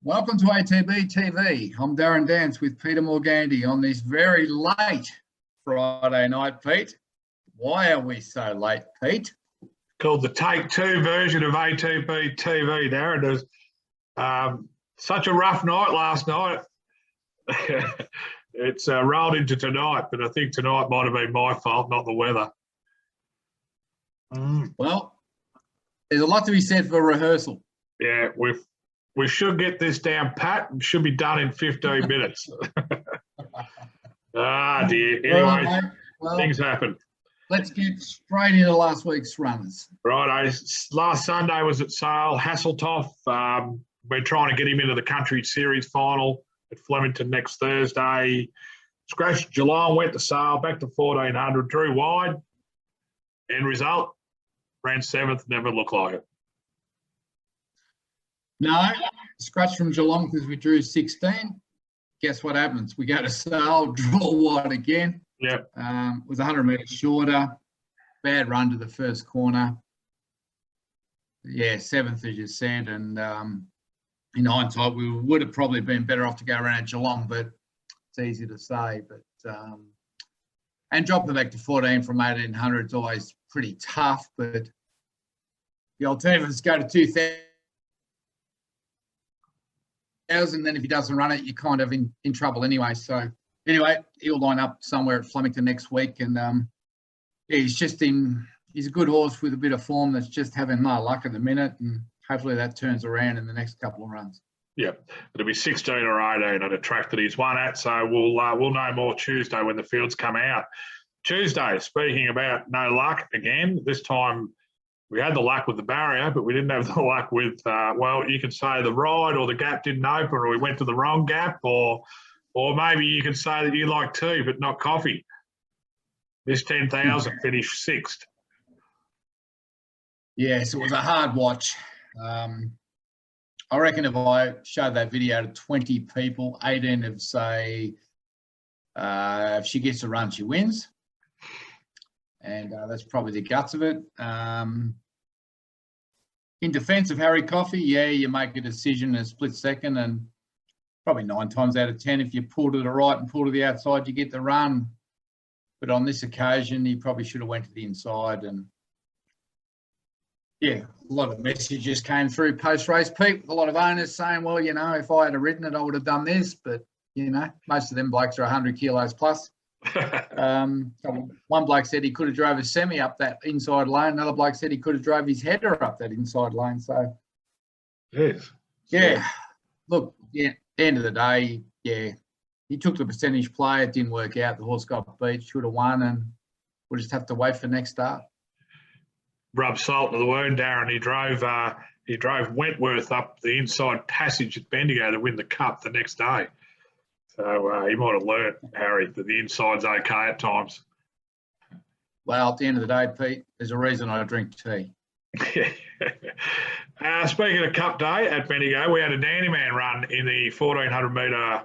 Welcome to ATB TV. I'm Darren Dance with Peter Morgandy on this very late Friday night, Pete. Why are we so late, Pete? Called the Take Two version of ATB TV, Darren. It was such a rough night last night. It's rolled into tonight, but I think tonight might have been my fault, not the weather. Well, there's a lot to be said for rehearsal. Yeah, we should get this down pat and should be done in 15 minutes. Dear. Anyway, things happen. Let's get straight into last week's runners. Right, last Sunday was at Sale, Hasseltoff. We're trying to get him into the Country Series final at Flemington next Thursday. Scratched Geelong, went to Sale, back to 1400, drew wide. End result, ran 7th, never looked like it. No, scratch from Geelong because we drew 16. Guess what happens? We go to Sale, draw wide again. Yep. Was 100 metres shorter. Bad run to the first corner. Yeah, 7th, as you said. And in hindsight, we would have probably been better off to go around Geelong, but it's easy to say. But and dropping back to 14 from 1800 is always pretty tough. But the alternative is go to 2000. And then if he doesn't run it, you're kind of in trouble anyway. So anyway, he'll line up somewhere at Flemington next week. And yeah, he's a good horse with a bit of form that's just having no luck at the minute. And hopefully that turns around in the next couple of runs. Yeah, it'll be 16 or 18 at a track that he's won at. So we'll know more Tuesday when the fields come out. Tuesday, speaking about no luck again, this time we had the luck with the barrier, but we didn't have the luck with, well, you could say the ride or the gap didn't open or we went to the wrong gap or maybe you could say that you like tea but not coffee. This 10,000 finished 6th. Yes, it was a hard watch. I reckon if I showed that video to 20 people, 18 would say if she gets a run, she wins. And that's probably the guts of it. In defence of Harry Coffey, yeah, you make a decision in a split second and probably 9 times out of 10, if you pull to the right and pull to the outside, you get the run. But on this occasion, he probably should have went to the inside. And yeah, a lot of messages came through post-race, Pete, with a lot of owners saying, well, you know, if I had ridden it, I would have done this. But, you know, most of them blokes are 100 kilos plus. One bloke said he could have drove a semi up that inside lane. Another bloke said he could have drove his header up that inside lane. So, yes, yeah. Look, yeah. At the end of the day, yeah, he took the percentage play. It didn't work out. The horse got beat. Should have won, and we'll just have to wait for next start. Rub salt to the wound, Darren. He drove Wentworth up the inside passage at Bendigo to win the Cup the next day. So he might have learnt, Harry, that the inside's okay at times. Well, at the end of the day, Pete, there's a reason I drink tea. Speaking of Cup Day at Bendigo, we had a dandy man run in the 1,400 metre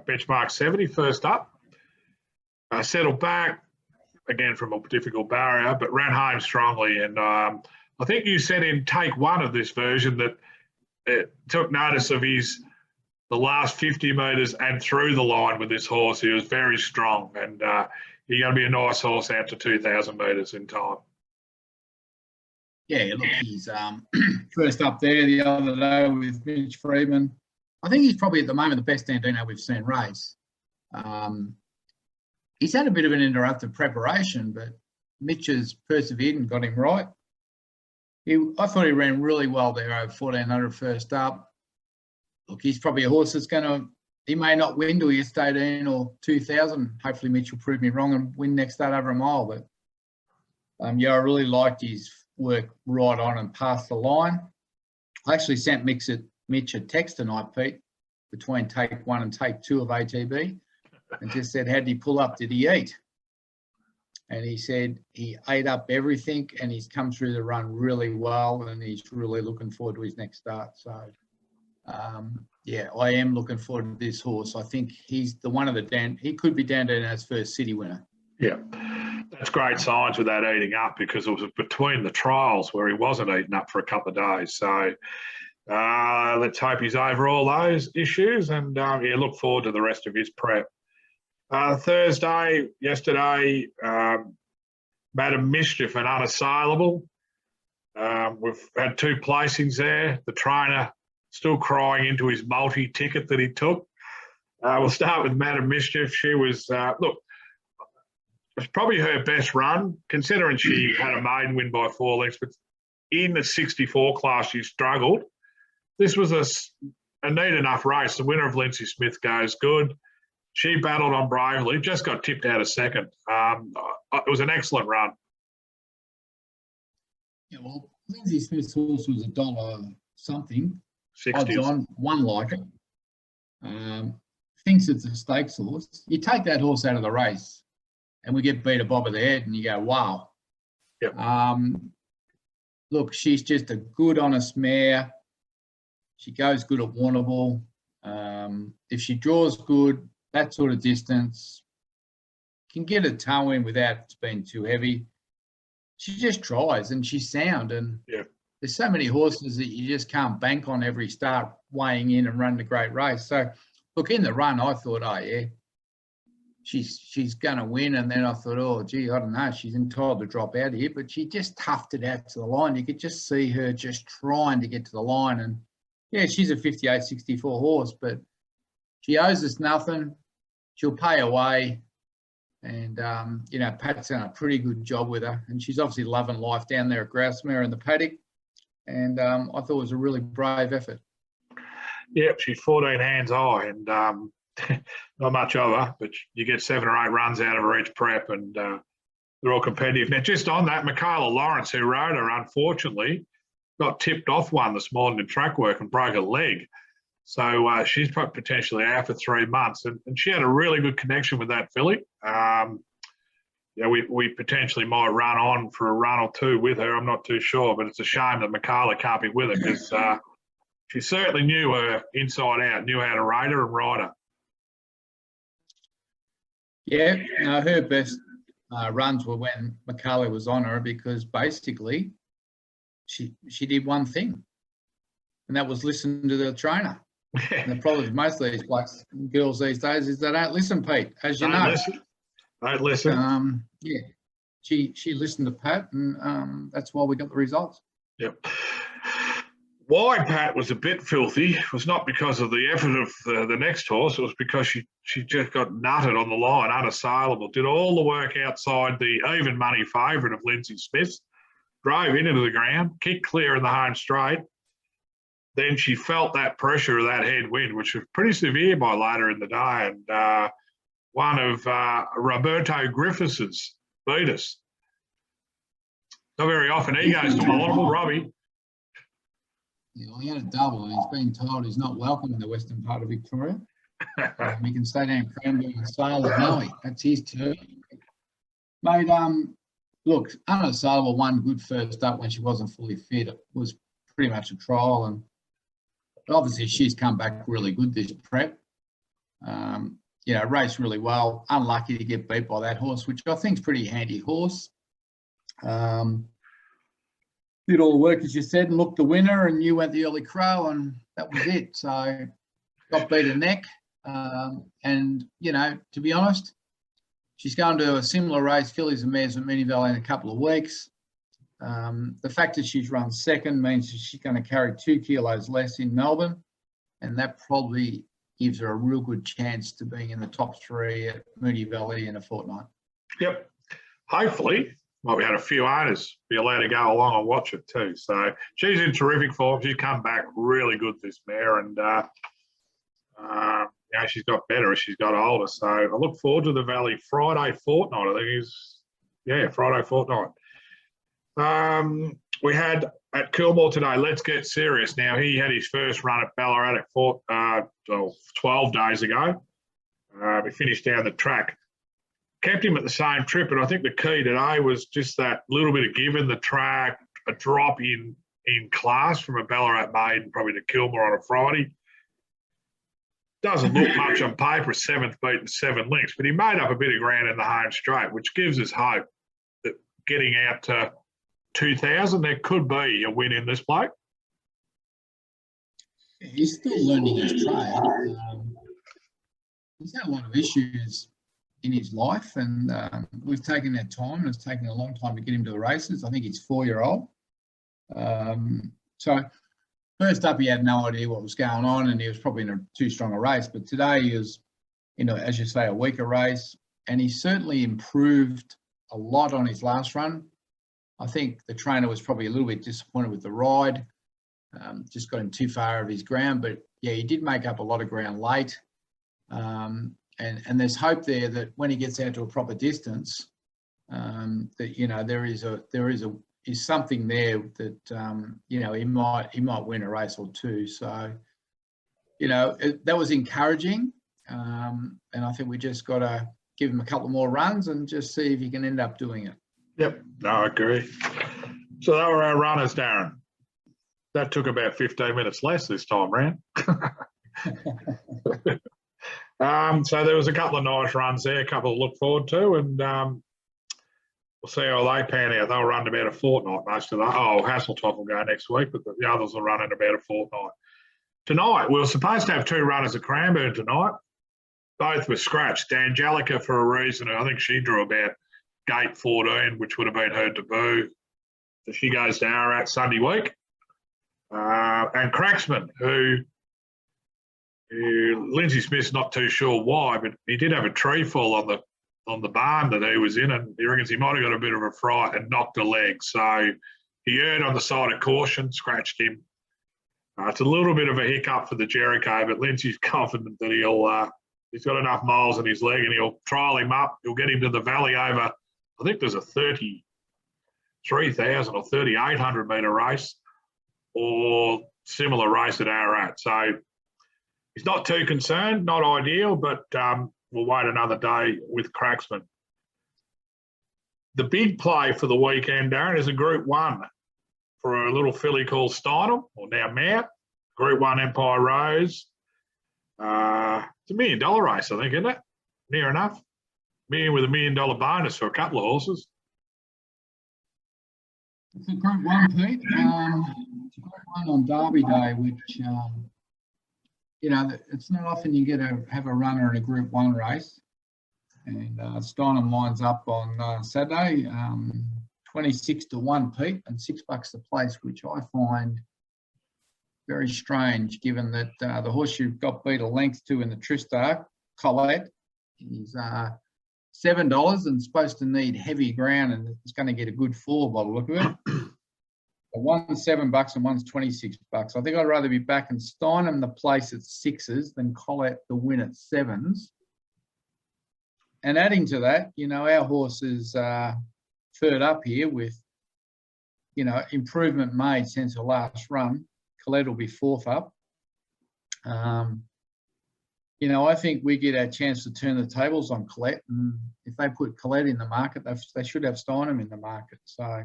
benchmark 70 first up. Settled back, again from a difficult barrier, but ran home strongly. And I think you said in take 1 of this version that it took notice of the last 50 metres and through the line with this horse. He was very strong and he's going to be a nice horse out to 2,000 metres in time. Yeah, look, he's first up there the other day with Mitch Freedman. I think he's probably at the moment the best Dandino we've seen race. He's had a bit of an interrupted preparation, but Mitch has persevered and got him right. I thought he ran really well there over 1,400 first up. Look, he's probably a horse that's he may not win till he gets 18 or 2,000. Hopefully Mitch will prove me wrong and win next start over a mile. But yeah, I really liked his work right on and past the line. I actually sent Mitch a text tonight, Pete, between take 1 and take 2 of ATB and just said, how did he pull up? Did he eat? And he said he ate up everything and he's come through the run really well and he's really looking forward to his next start. So, yeah, I am looking forward to this horse. I think he's he could be Dandino's first city winner. Yeah, that's great signs with that eating up because it was between the trials where he wasn't eating up for a couple of days. So Let's hope he's over all those issues, and yeah, look forward to the rest of his prep. Yesterday, Madam Mischief and Unassailable. We've had 2 placings there. The trainer still crying into his multi-ticket that he took. We'll start with Madam Mischief. She was, look, it was probably her best run, considering she had a maiden win by 4 lengths, but in the 64 class, she struggled. This was a neat enough race. The winner of Lindsay Smith goes good. She battled on bravely, just got tipped out of second. It was an excellent run. Yeah, well, Lindsay Smith's horse was $1 something. 60. Odds on, one like it. Thinks it's a stakes horse. You take that horse out of the race and we get beat a bob of the head and you go, wow. Yep. Look, she's just a good, honest mare. She goes good at Warrnambool. If she draws good, that sort of distance, can get a toe in without it being too heavy. She just tries and she's sound. And there's so many horses that you just can't bank on every start weighing in and running a great race. So, look, in the run, I thought, oh, yeah, she's going to win. And then I thought, oh, gee, I don't know. She's entitled to drop out here. But she just toughed it out to the line. You could just see her just trying to get to the line. And, yeah, she's a 58, 64 horse, but she owes us nothing. She'll pay away. And, you know, Pat's done a pretty good job with her. And she's obviously loving life down there at Grousemere in the paddock. And I thought it was a really brave effort. Yep, she's 14 hands high and not much of her, but you get 7 or 8 runs out of her each prep and they're all competitive. Now, just on that, Michaela Lawrence, who rode her, unfortunately, got tipped off one this morning in track work and broke a leg. So she's potentially out for 3 months. And she had a really good connection with that filly. Yeah, we potentially might run on for a run or 2 with her. I'm not too sure, but it's a shame that Michaela can't be with her because she certainly knew her inside out, knew how to rate her and ride her. Yeah, no, her best runs were when Michaela was on her because basically she did one thing, and that was listen to the trainer. And the problem with most of these blokes and girls these days is they don't listen, Pete, as you know. Don't listen. Yeah, she listened to Pat, and that's why we got the results. Yep. Why Pat was a bit filthy was not because of the effort of the next horse. It was because she just got nutted on the line, unassailable. Did all the work outside the even money favourite of Lindsay Smith. Drove into the ground, kicked clear in the home straight. Then she felt that pressure of that headwind, which was pretty severe by later in the day. And one of Roberto Griffiths's beat us. Not very often he goes to Warrnambool, Robbie. Yeah, well, he had a double and he's been told he's not welcome in the western part of Victoria. He can stay down Cranbourne and sail at Nelly. That's his turn. Mate, look, Unassailable won good first up when she wasn't fully fit. It was pretty much a trial, and obviously she's come back really good this prep. You know, raced really well. Unlucky to get beat by that horse, which I think is pretty handy horse. Did all the work, as you said, and looked the winner, and you went the early crow, and that was it. So got beat a neck. And, you know, to be honest, she's going to a similar race, fillies and mares at Moonee Valley in a couple of weeks. The fact that she's run second means that she's going to carry 2 kilos less in Melbourne, and that probably gives her a real good chance to being in the top 3 at Moonee Valley in a fortnight. Yep. Hopefully, well, we had a few owners be allowed to go along and watch it too. So she's in terrific form. She's come back really good, this mare, and you know, she's got better as she's got older. So I look forward to the Valley Friday fortnight. I think is, yeah, Friday fortnight. We had at Kilmore today, Let's Get Serious. Now, he had his first run at Ballarat at 12 days ago. He finished down the track. Kept him at the same trip, and I think the key today was just that little bit of give in the track, a drop in class from a Ballarat maiden probably to Kilmore on a Friday. Doesn't look much on paper, 7th beat and 7 lengths, but he made up a bit of ground in the home straight, which gives us hope that getting out to 2,000, there could be a win in this bloke. He's still learning his trade. He's had a lot of issues in his life, and we've taken that time, and it's taken a long time to get him to the races. I think he's 4-year-old. So first up, he had no idea what was going on, and he was probably in a too strong a race. But today he was, as you say, a weaker race, and he certainly improved a lot on his last run. I think the trainer was probably a little bit disappointed with the ride. Just got him too far of his ground, but yeah, he did make up a lot of ground late. And there's hope there that when he gets out to a proper distance, that there is something there that he might win a race or two. So that was encouraging, and I think we just got to give him a couple more runs and just see if he can end up doing it. Yep, no, I agree. So that were our runners, Darren. That took about 15 minutes less this time round. So there was a couple of nice runs there, a couple to look forward to, and we'll see how they pan out. They'll run about a fortnight, most of that. Oh, Hasseltop will go next week, but the others will run in about a fortnight. Tonight, we were supposed to have 2 runners at Cranbourne tonight. Both were scratched. Angelica, for a reason, I think she drew about gate 14, which would have been her debut. So she goes to Ararat Sunday week. And Cracksman, who Lindsay Smith's not too sure why, but he did have a tree fall on the barn that he was in, and he reckons he might have got a bit of a fright and knocked a leg. So he erred on the side of caution, scratched him. It's a little bit of a hiccup for the Jericho, but Lindsay's confident that he's got enough miles in his leg, and he'll trial him up. He'll get him to the valley over, I think there's a 33,000 or 3,800 metre race, or similar race at Ararat. So he's not too concerned, not ideal, but we'll wait another day with Cracksman. The big play for the weekend, Darren, is a Group 1 for a little filly called Steinem, or now Mount. Group 1 Empire Rose. It's $1 million race, I think, isn't it? Near enough. Million with $1 million bonus for a couple of horses. It's a Group 1, Pete. It's a Group 1 on Derby Day, which, it's not often you get to have a runner in a Group 1 race. And Steinem lines up on Saturday, 26 to 1, Pete, and $6 a place, which I find very strange, given that the horse you've got beat a length to in the Tristar, Colette, is $7 and supposed to need heavy ground, and it's going to get a good fall by the look of it. One's $7 and one's $26. I think I'd rather be back in Steinem the place at 6s than Colette the win at 7s. And adding to that, our horse is third up here with, improvement made since her last run. Colette will be 4th up. I think we get our chance to turn the tables on Colette, and if they put Colette in the market, they should have Steinem in the market. So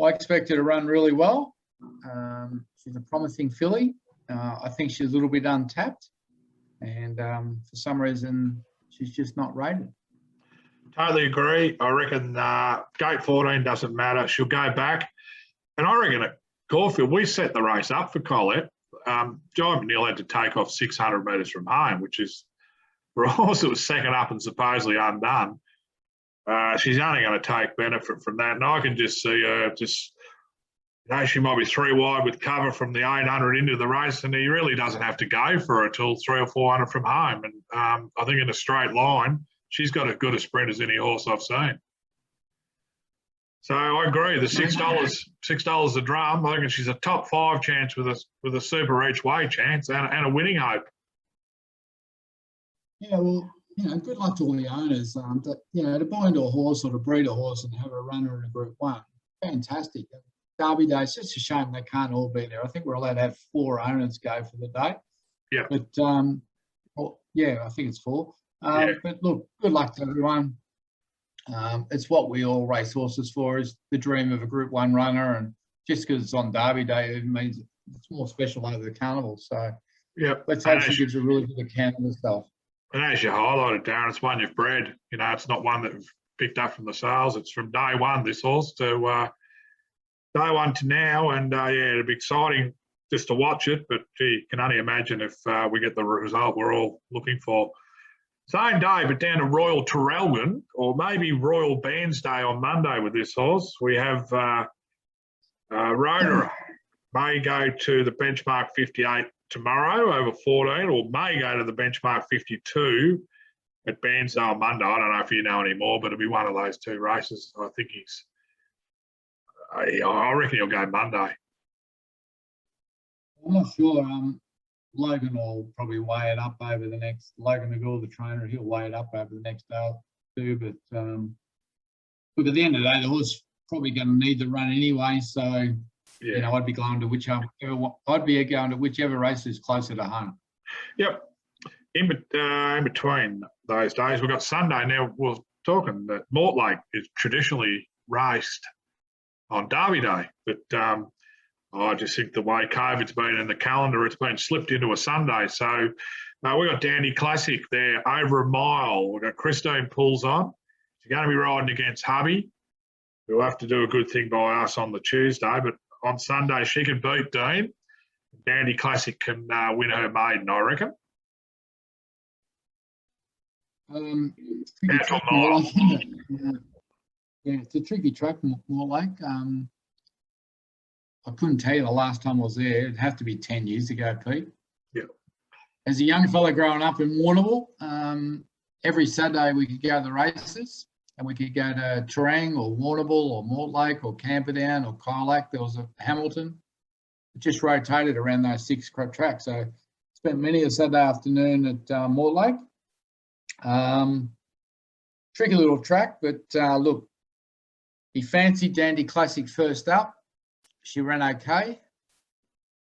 I expect her to run really well. She's a promising filly. I think she's a little bit untapped, and for some reason, she's just not rated. Totally agree. I reckon gate 14 doesn't matter. She'll go back. And I reckon at Caulfield, we set the race up for Colette. John McNeil had to take off 600 metres from home, which is, for a horse that was second up and supposedly undone, she's only going to take benefit from that. And I can just see her she might be 3 wide with cover from the 800 into the race, and he really doesn't have to go for her till 300 or 400 from home. And I think in a straight line, she's got as good a sprint as any horse I've seen. So I agree. The $6 a drum. I think she's a top 5 chance with a super each way chance and a winning hope. Yeah, well, good luck to all the owners. To buy into a horse or to breed a horse and have a runner in a Group 1, fantastic. Derby Day, it's just a shame they can't all be there. I think we're allowed to have 4 owners go for the day. Yeah. But I think it's 4. But look, good luck to everyone. It's what we all race horses for, is the dream of a Group 1 runner, and just because it's on Derby Day, it means it's more special over the carnival. So let's hope she gives a really good account of herself. And as you highlighted, Darren, it's one you've bred. It's not one that we've picked up from the sales. It's from day one, this horse, to day one to now. And it'll be exciting just to watch it, but gee, can only imagine if we get the result we're all looking for. Same day, but down to Royal Traralgon, or maybe Royal Bands Day on Monday with this horse. We have Rhoda may go to the benchmark 58 tomorrow over 14, or may go to the benchmark 52 at Bands Day on Monday. I don't know if you know any more, but it'll be one of those two races. I think I reckon he'll go Monday. I'm not sure. Logan will probably weigh it up over the next. Logan McGill, the trainer, he'll weigh it up over the next day or two. But look, at the end of the day, the horse probably going to need the run anyway. So Yeah. you know, I'd be going to whichever race is closer to home. Yep. In between those days, we've got Sunday. Now, we're talking that Mortlake is traditionally raced on Derby Day, but I just think the way COVID's been in the calendar, it's been slipped into a Sunday. So we've got Dandy Classic there, over a mile. We've got Christine Pools on. She's going to be riding against Hubby. We'll have to do a good thing by us on the Tuesday, but on Sunday she can beat Dean. Dandy Classic can win her maiden, I reckon. It's a tricky track, Mortlake. I couldn't tell you the last time I was there. It'd have to be 10 years ago, Pete. Yeah. As a young fella growing up in Warrnambool, every Saturday we could go to the races, and we could go to Terang or Warrnambool or Mortlake or Camperdown or Kylac. There was a Hamilton. It just rotated around those 6 tracks. So spent many a Saturday afternoon at Mortlake. Tricky little track, but look, he fancied Dandy Classic first up. She ran okay.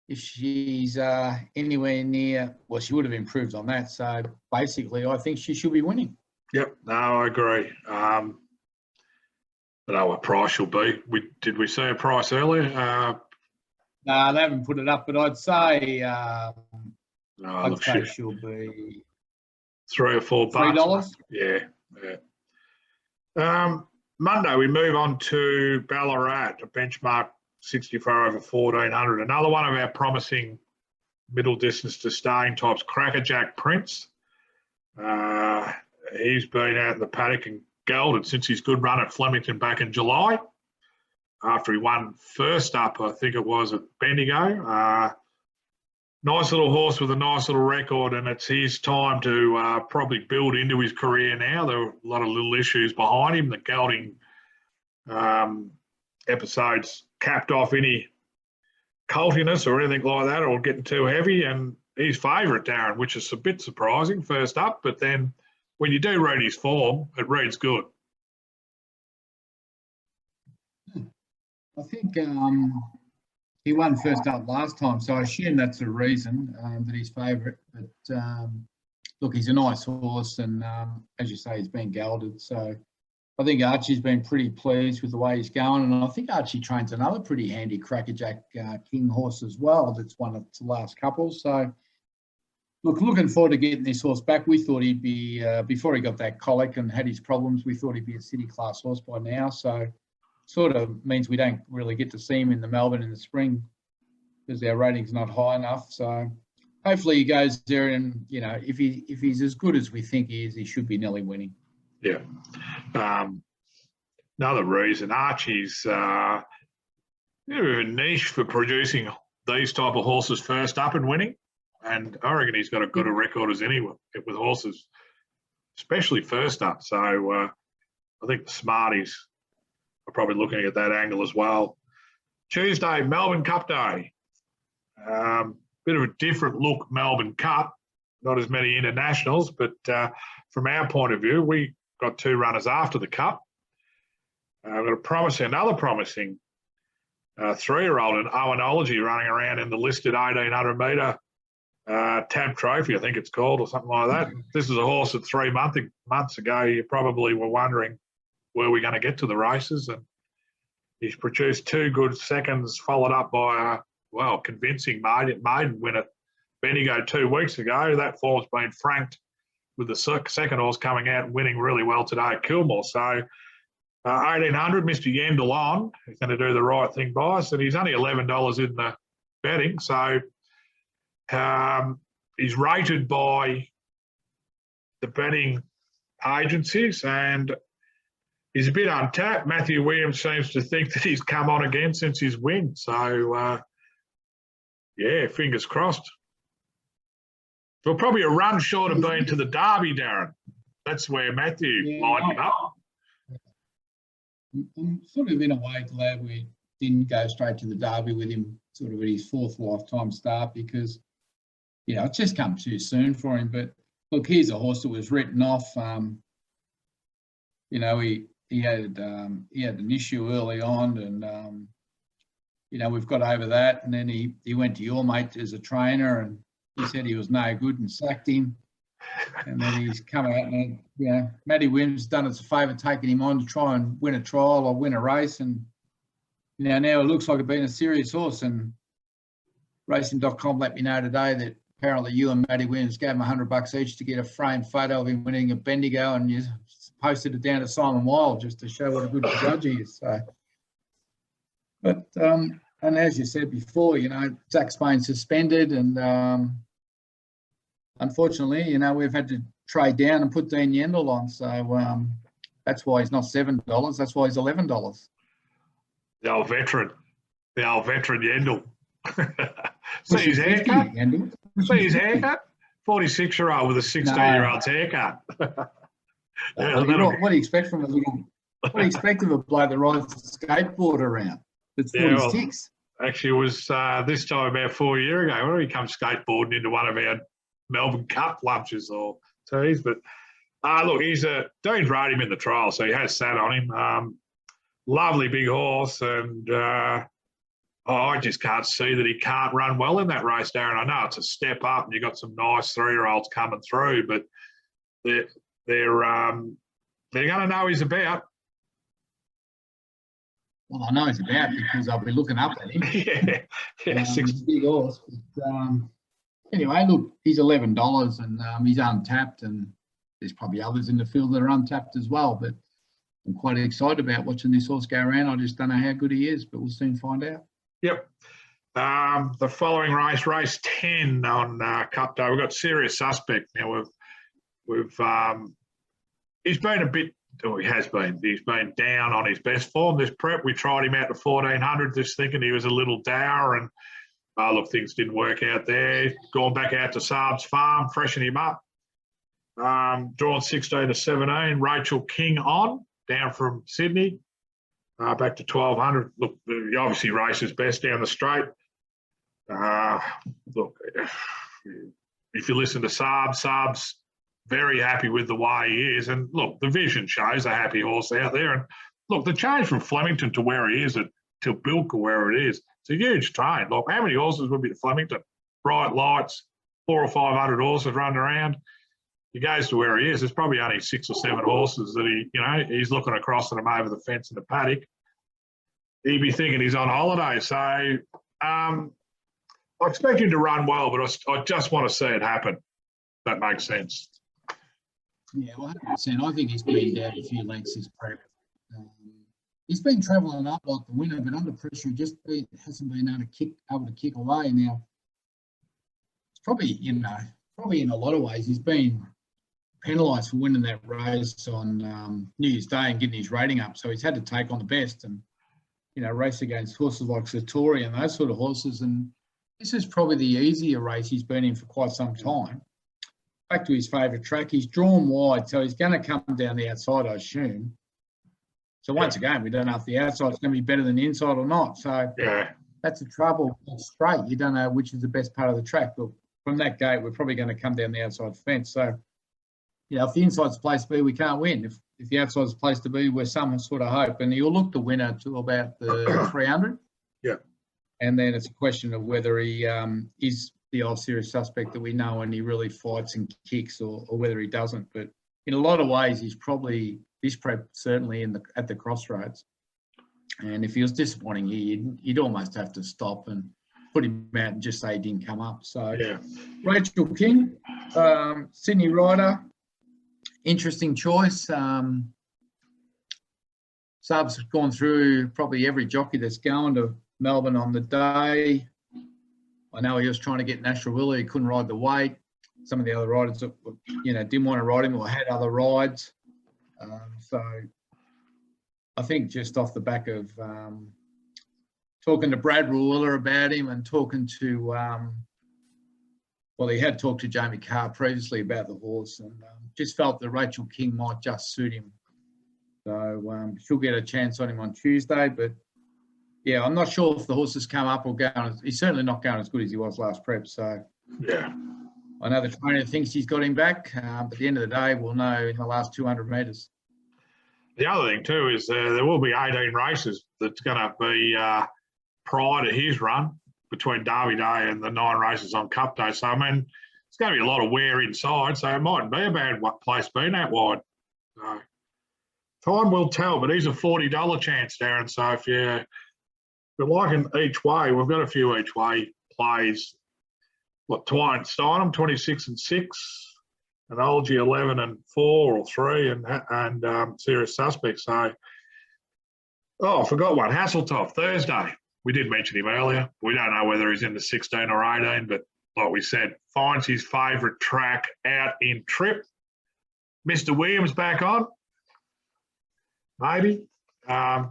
If she's anywhere near, well, she would have improved on that. So basically, I think she should be winning. Yep, no, I agree. I don't know what price she'll be. Did we see a price earlier? No, they haven't put it up, but I'd say she'll be $3 or $4. $3. Yeah. Monday we move on to Ballarat, a benchmark 64 over 1400. Another one of our promising middle distance to staying types, Crackerjack Prince. He's been out in the paddock and gelded since his good run at Flemington back in July, after he won first up, I think it was, at Bendigo. Nice little horse with a nice little record, and it's his time to probably build into his career now. There are a lot of little issues behind him. The gelding episodes capped off any coltiness or anything like that, or getting too heavy, and he's favourite, Darren, which is a bit surprising first up, but then when you do read his form, it reads good. I think he won first up last time, so I assume that's the reason that he's favourite. But look, he's a nice horse, and as you say, he's been gelded. So I think Archie's been pretty pleased with the way he's going, and I think Archie trains another pretty handy Crackerjack King horse as well. That's won its last couple. So look, looking forward to getting this horse back. We thought he'd be before he got that colic and had his problems. We thought he'd be a city class horse by now. So sort of means we don't really get to see him in the Melbourne in the spring because our rating's not high enough. So hopefully he goes there, and you know, if he's as good as we think he is, he should be nearly winning. Yeah. Another reason, Archie's a niche for producing these type of horses first up and winning, and I reckon he's got as good a record as anyone with horses, especially first up. So I think the Smarties are probably looking at that angle as well. Tuesday, Melbourne Cup Day. Bit of a different look Melbourne Cup, not as many internationals, but from our point of view, we got 2 runners after the Cup. We've got another promising 3-year-old in Owenology running around in the listed 1800 metre Tab Trophy, I think it's called, or something like that. This is a horse that 3 months ago you probably were wondering, were we going to get to the races? And he's produced 2 good seconds, followed up by a convincing maiden win at Bendigo 2 weeks ago. That form's been franked with the second horse coming out and winning really well today at Kilmore. So 1800, Mr. Yandel on. He's going to do the right thing by us, and he's only $11 in the betting. So he's rated by the betting agencies, and he's a bit untapped. Matthew Williams seems to think that he's come on again since his win. So, yeah, fingers crossed. We're probably a run short of being to the Derby, Darren. That's where Matthew lined him up. I'm sort of in a way glad we didn't go straight to the Derby with him sort of at his 4th lifetime start, because, you know, it's just come too soon for him. But look, here's a horse that was written off. You know, he had an issue early on, and you know, we've got over that. And then he went to your mate as a trainer, and he said he was no good and sacked him. And then he's come out and, you know, Matty Williams done us a favour taking him on to try and win a trial or win a race. And, you know, now it looks like it's been a serious horse. And Racing.com let me know today that apparently you and Matty Williams gave him $100 each to get a framed photo of him winning a Bendigo, and you posted it down to Simon Wilde just to show what a good judge he is. So, but and as you said before, you know, Zach's been suspended, and unfortunately, you know, we've had to trade down and put Dean Yendall on. So that's why he's not $7. That's why he's $11. The old veteran Yendall. See his haircut? See his haircut? 46-year-old with a 16-year-old's haircut. What do you expect from a little? What do you expect of a bloke that rides a skateboard around? It's 46. Well, actually, it was this time about 4 years ago when he come skateboarding into one of our Melbourne Cup lunches or teas. But look, Dean's rode him in the trial, so he has sat on him. Lovely big horse, and I just can't see that he can't run well in that race, Darren. I know it's a step up, and you've got some nice 3-year-olds coming through, but they're going to know he's about. Well, I know he's about because I'll be looking up at him. Yeah, he's a big horse. But, anyway, look, he's $11, and he's untapped, and there's probably others in the field that are untapped as well. But I'm quite excited about watching this horse go around. I just don't know how good he is, but we'll soon find out. Yep. The following race, race 10 on Cup Day, we've got Serious Suspect. Now he's been a bit. Oh, he has been. He's been down on his best form this prep. We tried him out to 1400, just thinking he was a little dour, and look, things didn't work out there. Gone back out to Saab's farm, freshen him up. Drawn 16 to 17. Rachel King on, down from Sydney, back to 1200. Look, he obviously races best down the straight. Look, if you listen to Saab's very happy with the way he is. And look, the vision shows a happy horse out there. And look, the change from Flemington to where he is to Bilka where it is, it's a huge train. Look, how many horses would be to Flemington? Bright lights, 400 or 500 horses running around. He goes to where he is. There's probably only 6 or 7 horses that he's looking across at them over the fence in the paddock. He'd be thinking he's on holiday. So I expect him to run well, but I just want to see it happen. That makes sense. Yeah, well, 100%. I think he's been down a few lengths this prep. He's been travelling up like the winner, but under pressure, he hasn't been able to kick away. Now, it's probably in a lot of ways, he's been penalised for winning that race on New Year's Day and getting his rating up. So he's had to take on the best and, race against horses like Satori and those sort of horses. And this is probably the easier race he's been in for quite some time. Back to his favourite track, he's drawn wide, so he's going to come down the outside, I assume. So once again, we don't know if the outside's going to be better than the inside or not. So that's the trouble. It's straight. You don't know which is the best part of the track. But from that gate, we're probably going to come down the outside fence. So, if the inside's the place to be, we can't win. If the outside's the place to be, we're some sort of hope. And he'll look the winner to about the 300. Yeah. And then it's a question of whether he is the old Serious Suspect that we know and he really fights and kicks or whether he doesn't. But in a lot of ways, he's probably this prep certainly at the crossroads. And if he was disappointing here, you'd almost have to stop and put him out and just say he didn't come up. So Rachel King, Sydney rider, interesting choice. Sub's gone through probably every jockey that's going to Melbourne on the day. I know he was trying to get National Willie. He couldn't ride the weight. Some of the other riders, you know, didn't want to ride him or had other rides. So I think just off the back of talking to Brad Ruler about him and talking to, well, he had talked to Jamie Carr previously about the horse, and just felt that Rachel King might just suit him. So she'll get a chance on him on Tuesday. But yeah, I'm not sure if the horse has come up or going. He's certainly not going as good as he was last prep. So yeah, I know the trainer thinks he's got him back, but at the end of the day, we'll know in the last 200 metres. The other thing too is there will be 18 races that's going to be prior to his run between Derby Day and the 9 races on Cup Day. So, I mean, it's going to be a lot of wear inside, so it mightn't be a bad place being that wide. So, time will tell, but he's a $40 chance, Darren. So if you're liking each way, we've got a few each way plays. What, Steinem, 26 and 6. And Olgie 11 and 4 or 3, and Serious Suspect. So, I forgot one. Hasseltoff, Thursday. We did mention him earlier. We don't know whether he's in the 16 or 18, but like we said, finds his favourite track out in Trip. Mr. Williams back on, maybe. Yeah,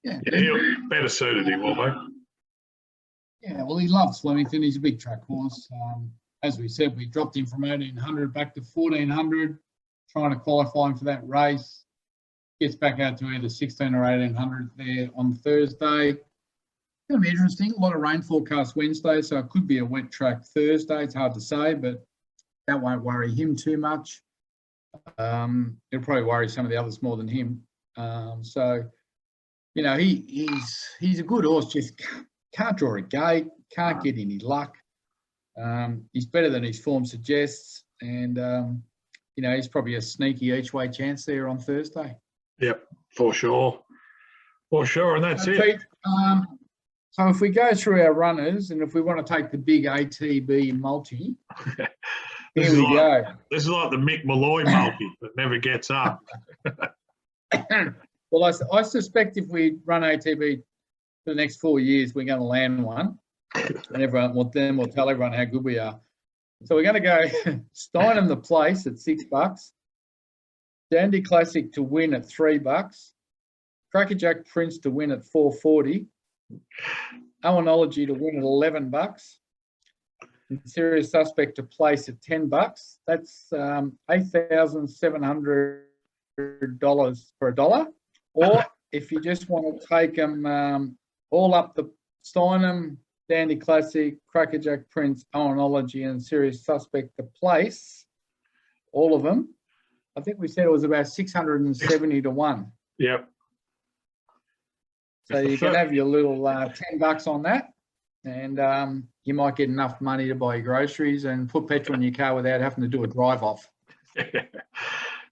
he'll better suited, he will be. Yeah, well, he loves Flemington. He's a big track horse. As we said, we dropped him from 1800 back to 1400, trying to qualify him for that race. Gets back out to either 16 or 1800 there on Thursday. It's going to be interesting. A lot of rain forecast Wednesday, so it could be a wet track Thursday. It's hard to say, but that won't worry him too much. It'll probably worry some of the others more than him. So, you know, he's a good horse, just can't draw a gate, can't get any luck. He's better than his form suggests, and you know, he's probably a sneaky each way chance there on Thursday. Yep, for sure, and that's it. Pete, so if we go through our runners, and if we want to take the big ATB multi, here we go. This is like the Mick Malloy multi that never gets up. Well, I suspect if we run ATB for the next 4 years, we're going to land one. And everyone will tell everyone how good we are. So we're going to go Steinem the place at $6, Dandy Classic to win at $3, Crackerjack Prince to win at $4.40, Owenology to win at $11, and Serious Suspect to place at $10. That's $8,700 for $1. Or if you just want to take them all up, the Steinem, Dandy Classic, Crackerjack Prince, Owenology, and Serious Suspect to place, all of them. I think we said it was about 670 to 1. Yep. So you can have your little $10 on that, and you might get enough money to buy your groceries and put petrol in your car without having to do a drive-off.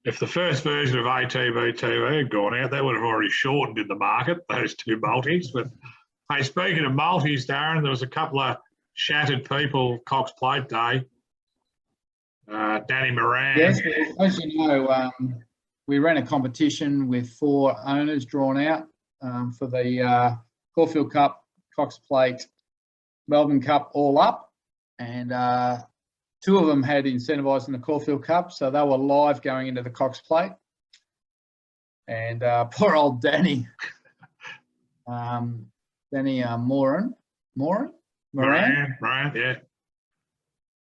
If the first version of ATB TV had gone out, that would have already shortened in the market, those 2 multis. But hey, speaking of multis, Darren, there was a couple of shattered people Cox Plate Day. Danny Moran. Yes, as you know, we ran a competition with 4 owners drawn out for the Caulfield Cup, Cox Plate, Melbourne Cup all up. And 2 of them had incentivised in the Caulfield Cup, so they were live going into the Cox Plate. And poor old Danny. Moran, yeah.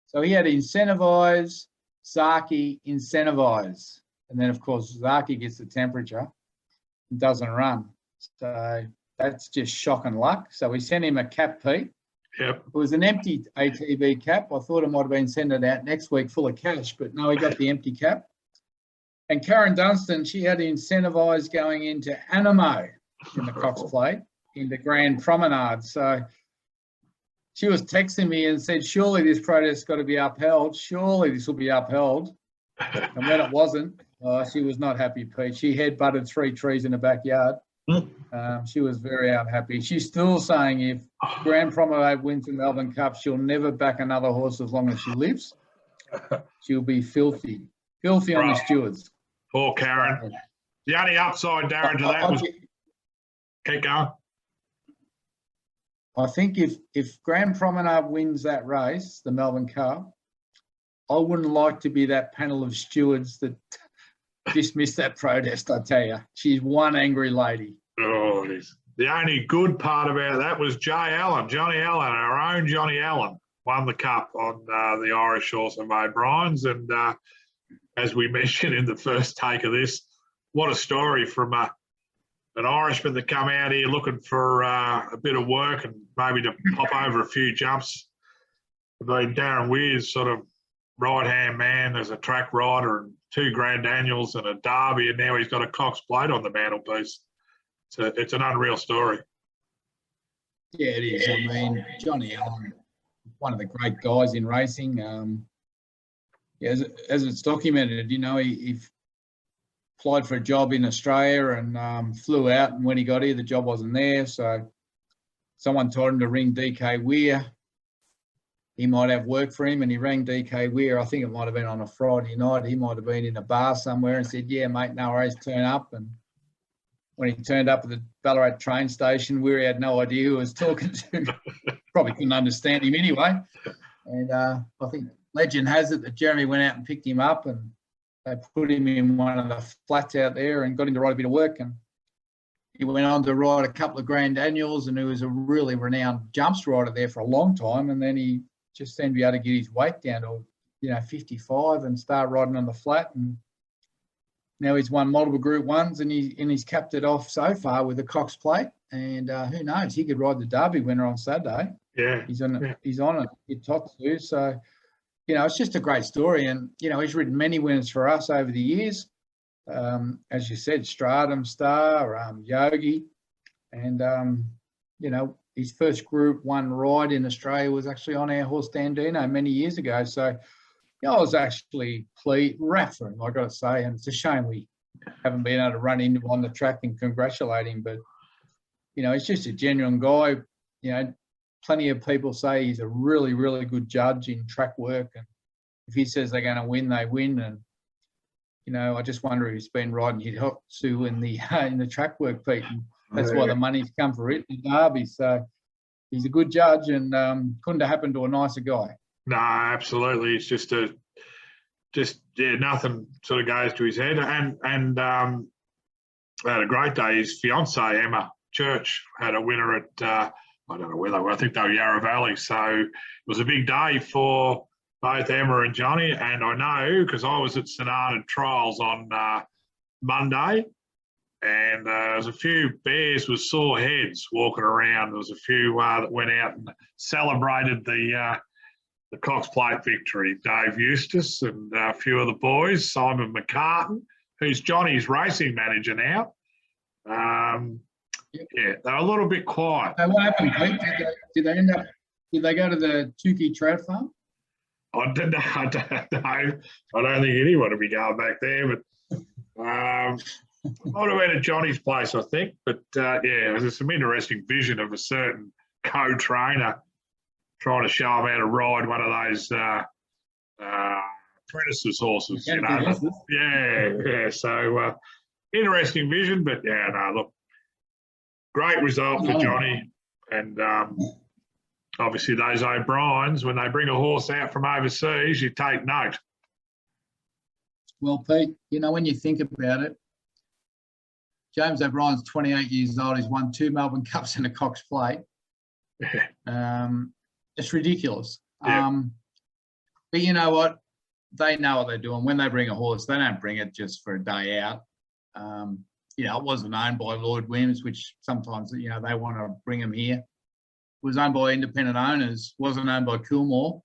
So he had incentivise, Zaki, incentivise. And then, of course, Zaki gets the temperature and doesn't run. So that's just shock and luck. So we sent him a cap, Pete. Yep. It was an empty ATB cap. I thought it might have been sent it out next week full of cash, but no, he got the empty cap. And Karen Dunstan, she had incentivise going into Animo in the Cox Plate, into Grand Promenade. So she was texting me and said, surely this protest's got to be upheld. Surely this will be upheld. And when it wasn't, she was not happy, Pete. She headbutted 3 trees in the backyard. She was very unhappy. She's still saying if Grand Promenade wins the Melbourne Cup, she'll never back another horse as long as she lives. She'll be filthy on the stewards. Poor Karen. The only upside, Darren, to that was... Keep going. I think if Grand Promenade wins that race, the Melbourne Cup, I wouldn't like to be that panel of stewards that dismissed that protest, I tell you. She's one angry lady. Oh, it is. The only good part about that was Johnny Allen, our own Johnny Allen, won the Cup on the Irish Horse and O'Brien's. And as we mentioned in the first take of this, what a story from an Irishman that come out here looking for a bit of work and maybe to pop over a few jumps. I mean, Darren Weir's sort of right-hand man as a track rider and 2 Grand Annuals and a Derby, and now he's got a Cox Plate on the mantelpiece. It's an unreal story. Yeah, it is. I mean, Johnny Allen, one of the great guys in racing. Yeah, as it's documented, you know, he applied for a job in Australia and flew out, and when he got here, the job wasn't there. So someone told him to ring DK Weir. He might have work for him, and he rang DK Weir. I think it might have been on a Friday night. He might have been in a bar somewhere and said, yeah, mate, no worries, turn up. And when he turned up at the Ballarat train station, Weir had no idea who he was talking to. Probably couldn't understand him anyway. And I think legend has it that Jeremy went out and picked him up, and they put him in one of the flats out there and got him to ride a bit of work. And he went on to ride a couple of Grand Annuals, and he was a really renowned jumps rider there for a long time. And then he just seemed to be able to get his weight down to, 55 and start riding on the flat. And now he's won multiple Group 1s, and he's capped it off so far with a Cox Plate. And who knows, he could ride the Derby winner on Saturday. Yeah. He's on it. He's top 2. So, it's just a great story. And, he's ridden many winners for us over the years. As you said, Stratum Star, Yogi. And, his first Group 1 ride in Australia was actually on our horse Dandino many years ago. So, I was actually wrapped for him, I've got to say. And it's a shame we haven't been able to run into him on the track and congratulate him. But, he's just a genuine guy. Plenty of people say he's a really, really good judge in track work. And if he says they're going to win, they win. And, I just wonder if he's been riding Hitotsu in the track work, Pete. And that's why the money's come for it in Derby. So he's a good judge, and couldn't have happened to a nicer guy. No, absolutely. It's just nothing sort of goes to his head. And had a great day. His fiancée, Emma Church, had a winner at, I don't know where they were. I think they were Yarra Valley. So it was a big day for both Emma and Johnny. And I know because I was at St Arnaud Trials on Monday, and there was a few bears with sore heads walking around. There was a few that went out and celebrated the Cox Plate victory. Dave Eustace and a few of the boys, Simon McCartan, who's Johnny's racing manager now. Yeah, they were a little bit quiet. So what happened, Pete? Did they go to the Tukey Trout Farm? I don't know. I don't think anyone would be going back there, but I would have been at Johnny's place, I think. But there's some interesting vision of a certain co-trainer trying to show him how to ride one of those apprentices horses. Yeah. So interesting vision, but look, great result for Johnny. And obviously those O'Briens, when they bring a horse out from overseas, you take note. Well, Pete, when you think about it, James O'Brien's 28 years old. He's won 2 Melbourne Cups and a Cox Plate. It's ridiculous. Yeah. But you know what? They know what they're doing. When they bring a horse, they don't bring it just for a day out. It wasn't owned by Lloyd Williams, which sometimes, they want to bring them here. It was owned by independent owners, wasn't owned by Coolmore.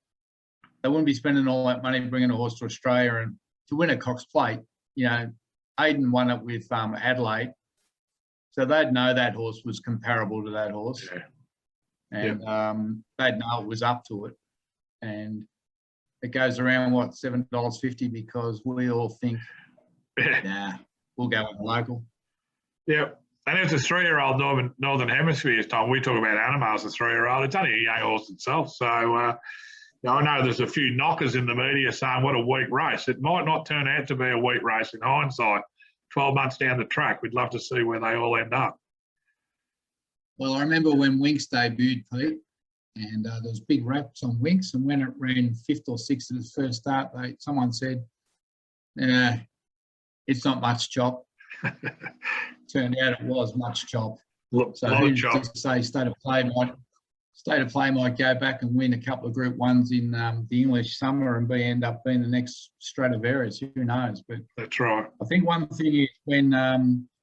They wouldn't be spending all that money bringing a horse to Australia. And to win a Cox Plate, Aidan won it with Adelaide. So they'd know that horse was comparable to that horse. Yeah. And they'd know it was up to it. And it goes around, $7.50, because we all think, we'll go with the local. Yeah. And it's a 3-year-old Northern Hemisphere time. We talk about Animals, a 3-year-old. It's only a young horse itself. So I know there's a few knockers in the media saying what a weak race. It might not turn out to be a weak race in hindsight. 12 months down the track, we'd love to see where they all end up. Well, I remember when Winks debuted, Pete, and there was big raps on Winks, and when it ran 5th or 6th at its first start, someone said, it's not much chop. Turned out it was much chop. So who's to say State of Play might go back and win a couple of Group 1s in the English summer and end up being the next Stradivarius. Who knows? But that's right. I think one thing is when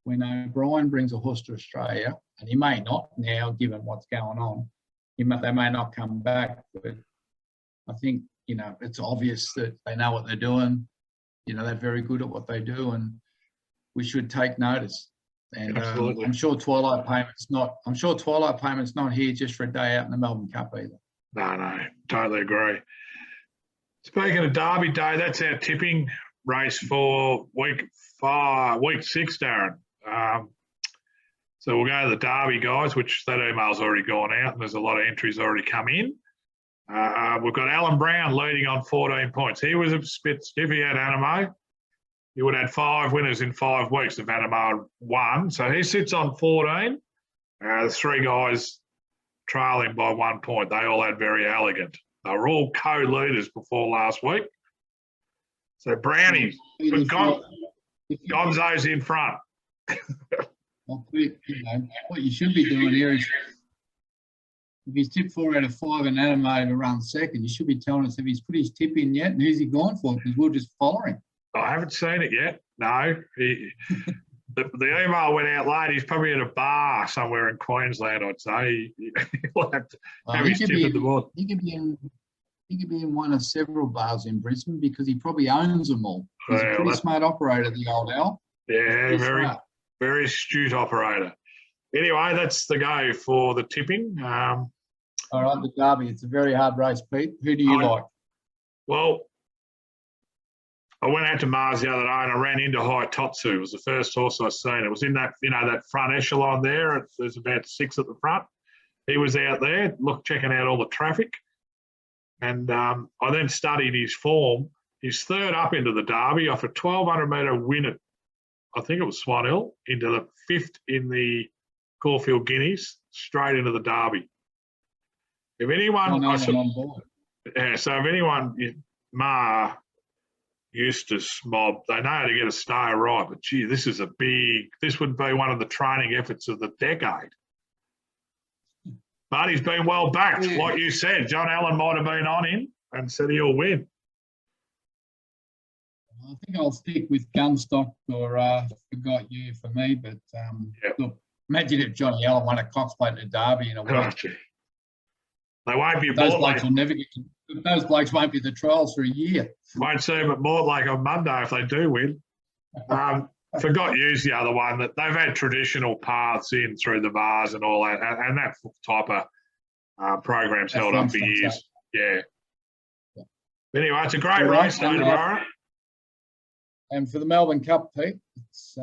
O'Brien brings a horse to Australia, and he may not now, given what's going on, they may not come back. But I think, it's obvious that they know what they're doing. They're very good at what they do, and we should take notice. And I'm sure Twilight Payment's not here just for a day out in the Melbourne Cup either. No, totally agree. Speaking of Derby Day, that's our tipping race for week 6, Darren. So we'll go to the Derby, guys, which that email's already gone out, and there's a lot of entries already come in. We've got Alan Brown leading on 14 points. He was a bit stiff. He had Animo. He would have had 5 winners in 5 weeks if Animo won. So he sits on 14. The 3 guys trailing by 1 point. They all had Very Elegant. They were all co-leaders before last week. So Brownie, Gonzo's in front. Well, what you should be doing here is, if he's tipped 4 out of 5 and Animo to run second, you should be telling us if he's put his tip in yet and who's he gone for, because we'll just follow him. I haven't seen it yet. No. The email went out late. He's probably at a bar somewhere in Queensland, I'd say. He'll have to have his tip at the board. He could be in one of several bars in Brisbane because he probably owns them all. He's a pretty smart operator, the old Al. Yeah, very astute operator. Anyway, that's the go for the tipping. All right, the Derby. It's a very hard race, Pete. Who do you like? Well, I went out to Mars the other day and I ran into High Totsu. It was the first horse I seen. It was in that, that front echelon there. There's about 6 at the front. He was out there, checking out all the traffic. And I then studied his form. He's 3rd up into the Derby off a 1,200-metre win at, I think it was Swan Hill, into the 5th in the Caulfield Guineas, straight into the Derby. If anyone, if anyone, Eustace Mob, they know how to get a stayer right, but gee, this would be one of the training efforts of the decade. But he's been well backed. Yeah. Like you said, John Allen might have been on him and said he'll win. I think I'll stick with Gunstock or Forgot You for me, but look, imagine if Johnny Allen won a Cox Plate at Derby in a week. They won't be those blokes will never get. Those blokes won't be the trials for a year. Won't see them at Mortlake on Monday if they do win. Forgot You's the other one that they've had traditional paths in through the bars and all that, and that type of program's held up for years. Yeah. Anyway, it's a great race day tomorrow. And for the Melbourne Cup, Pete, it's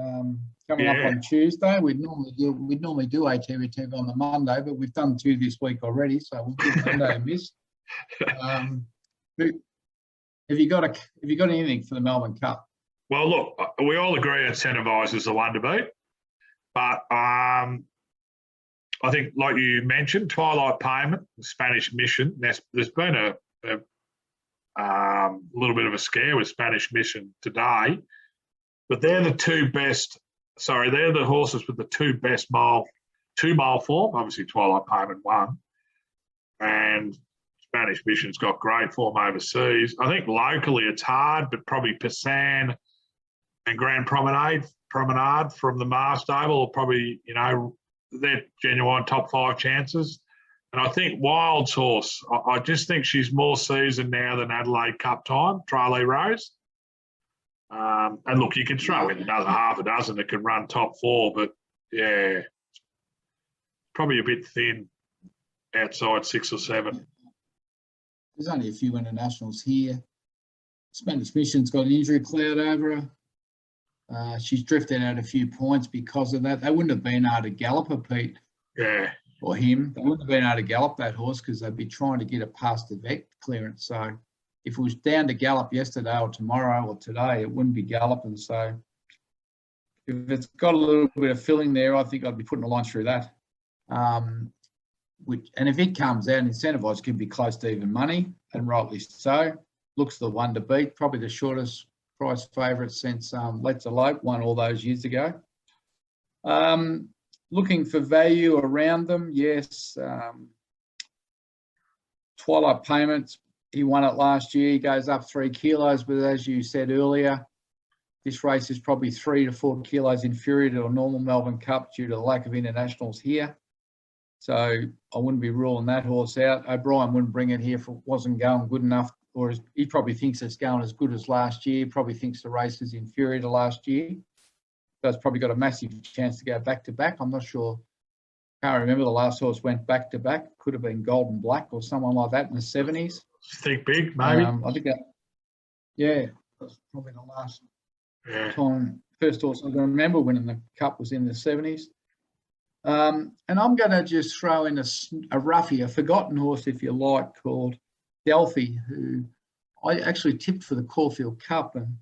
coming up on Tuesday. We'd normally do ATB TV on the Monday, but we've done 2 this week already, so we'll give Monday a miss. Have you got anything for the Melbourne Cup? Well, look, we all agree Incentivise is the one to beat, but I think, like you mentioned, Twilight Payment, Spanish Mission. There's been a little bit of a scare with Spanish Mission today, but they're the 2 best. Sorry, they're the horses with the 2 best 2-mile form. Obviously, Twilight Payment won, and Spanish Mission's got great form overseas. I think locally it's hard, but probably Passan and Grand Promenade from the Mars stable are probably, they're genuine top 5 chances. And I think Wild's horse, I just think she's more seasoned now than Adelaide Cup time, Trailee Rose. And look, you can throw in another half a dozen that can run top 4, but yeah, probably a bit thin outside 6 or 7. There's only a few internationals here. Spanish Mission's got an injury cloud over her. She's drifted out a few points because of that. They wouldn't have been able to gallop her, Pete. Yeah. Or him. They wouldn't have been able to gallop that horse because they'd be trying to get it past the vet clearance. So if it was down to gallop yesterday or tomorrow or today, it wouldn't be galloping. So if it's got a little bit of filling there, I think I'd be putting a line through that. And if it comes out, incentivised could be close to even money, and rightly so. Looks the one to beat, probably the shortest price favourite since Let's Elope won all those years ago. Looking for value around them, yes. Twilight Payments, he won it last year. He goes up 3 kilos, but as you said earlier, this race is probably 3 to 4 kilos inferior to a normal Melbourne Cup due to the lack of internationals here. So I wouldn't be ruling that horse out. O'Brien wouldn't bring it here if it wasn't going good enough, or he probably thinks it's going as good as last year. He probably thinks the race is inferior to last year. So it's probably got a massive chance to go back-to-back. I'm not sure. Can't remember the last horse went back-to-back. Could have been Golden Black or someone like that in the 70s. Think Big, maybe. I think that, yeah, that's probably the last time. First horse I can remember winning the Cup was in the 70s. And I'm going to just throw in a roughie, a forgotten horse, if you like, called Delphi, who I actually tipped for the Caulfield Cup and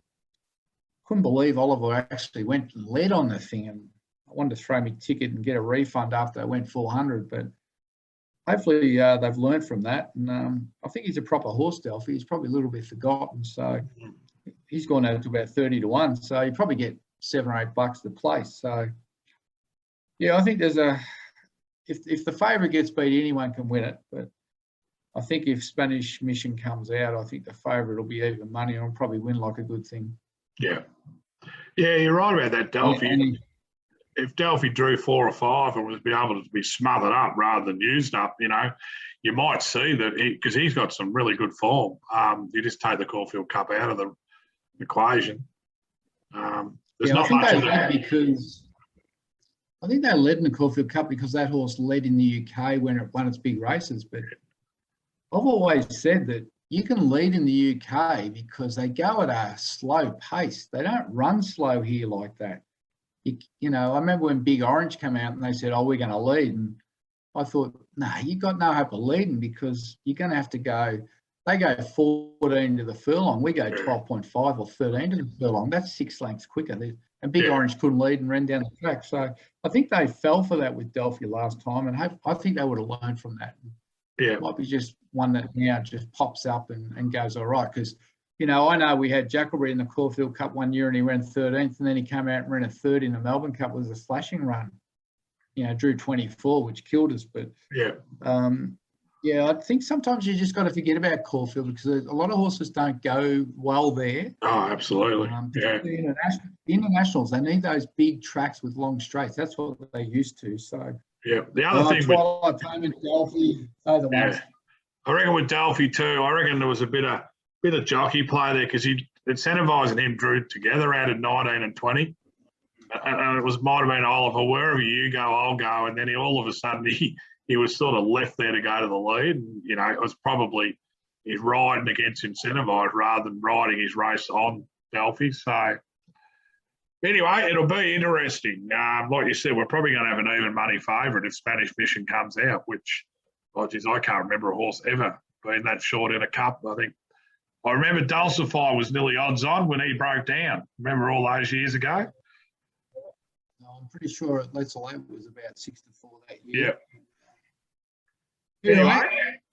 couldn't believe Oliver actually went and led on the thing. And I wanted to throw my ticket and get a refund after I went 400, but hopefully they've learned from that. And I think he's a proper horse, Delphi. He's probably a little bit forgotten. So he's gone out to about 30 to 1. So you probably get $7 or $8 to place. So yeah, I think there's if the favourite gets beat, anyone can win it. But I think if Spanish Mission comes out, I think the favourite will be even money and will probably win like a good thing. Yeah. Yeah, you're right about that, Delphi. If Delphi drew 4 or 5 and was able to be smothered up rather than used up, you might see that because he's got some really good form. You just take the Caulfield Cup out of the equation. There's not much of that. I think they led in the Caulfield Cup because that horse led in the UK when it won its big races. But I've always said that you can lead in the UK because they go at a slow pace. They don't run slow here like that. I remember when Big Orange came out and they said, "Oh, we're going to lead," and I thought, "No, you got no hope of leading because you're going to have to go." They go 14 to the furlong. We go 12.5 or 13 to the furlong. That's 6 lengths quicker. And Big Orange couldn't lead and ran down the track. So I think they fell for that with Delphi last time, and I think they would have learned from that. Yeah, it might be just one that now just pops up and goes all right. Because, I know we had Jackalbury in the Caulfield Cup one year and he ran 13th, and then he came out and ran a 3rd in the Melbourne Cup with a slashing run. Drew 24, which killed us. But I think sometimes you just got to forget about Caulfield because a lot of horses don't go well there. Oh, absolutely. The internationals, they need those big tracks with long straights. That's what they used to. So the other thing Twilight Payment, Delphi, they're the ones. I reckon with Delphi too, I reckon there was a bit of jockey play there because he incentivising him drew together out at 19 and 20. And it might have been Oliver, wherever you go, I'll go. And then all of a sudden he was sort of left there to go to the lead. And, it was probably he's riding against incentivised rather than riding his race on Delphi. So anyway, it'll be interesting. Like you said, we're probably going to have an even money favourite if Spanish Mission comes out, which, I can't remember a horse ever being that short in a cup. I remember Dulcify was nearly odds on when he broke down. Remember all those years ago? I'm pretty sure Let's Elope was about 6 to 4 that year. Yeah. Anyway,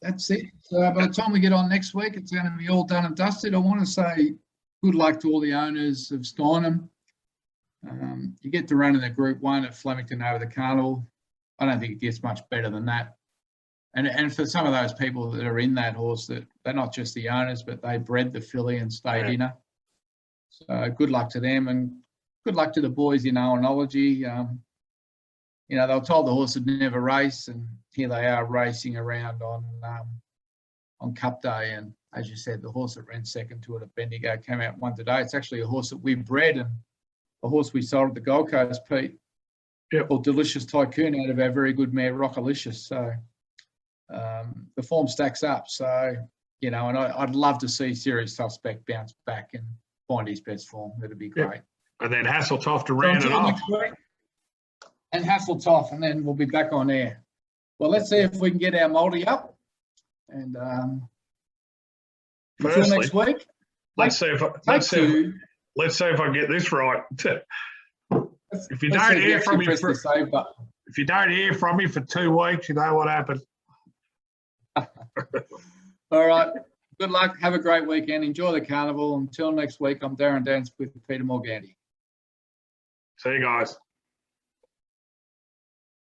that's it. So by the time we get on next week, it's going to be all done and dusted. I want to say good luck to all the owners of Steinem. You get to run in the Group 1 at Flemington over the Carnival. I don't think it gets much better than that. And for some of those people that are in that horse, that they're not just the owners, but they bred the filly and stayed in her. So good luck to them and good luck to the boys in Owenology. They were told the horse would never race, and here they are racing around on Cup Day. And as you said, the horse that ran second to it at Bendigo came out and won today. It's actually a horse that we bred and a horse we sold at the Gold Coast, Pete, called Delicious Tycoon out of our very good mare, Rockalicious. So the form stacks up. So, and I'd love to see Serious Suspect bounce back and find his best form. That'd be great. And then Hasseltoft to round it off. And Hasseltoft, and then we'll be back on air. Well, let's see if we can get our multi up. And until next week. Let's see if I get this right. If you don't hear from me, If you don't hear from me for 2 weeks, you know what happened. All right. Good luck. Have a great weekend. Enjoy the carnival. Until next week, I'm Darren Dance with Peter Morganti. See you guys.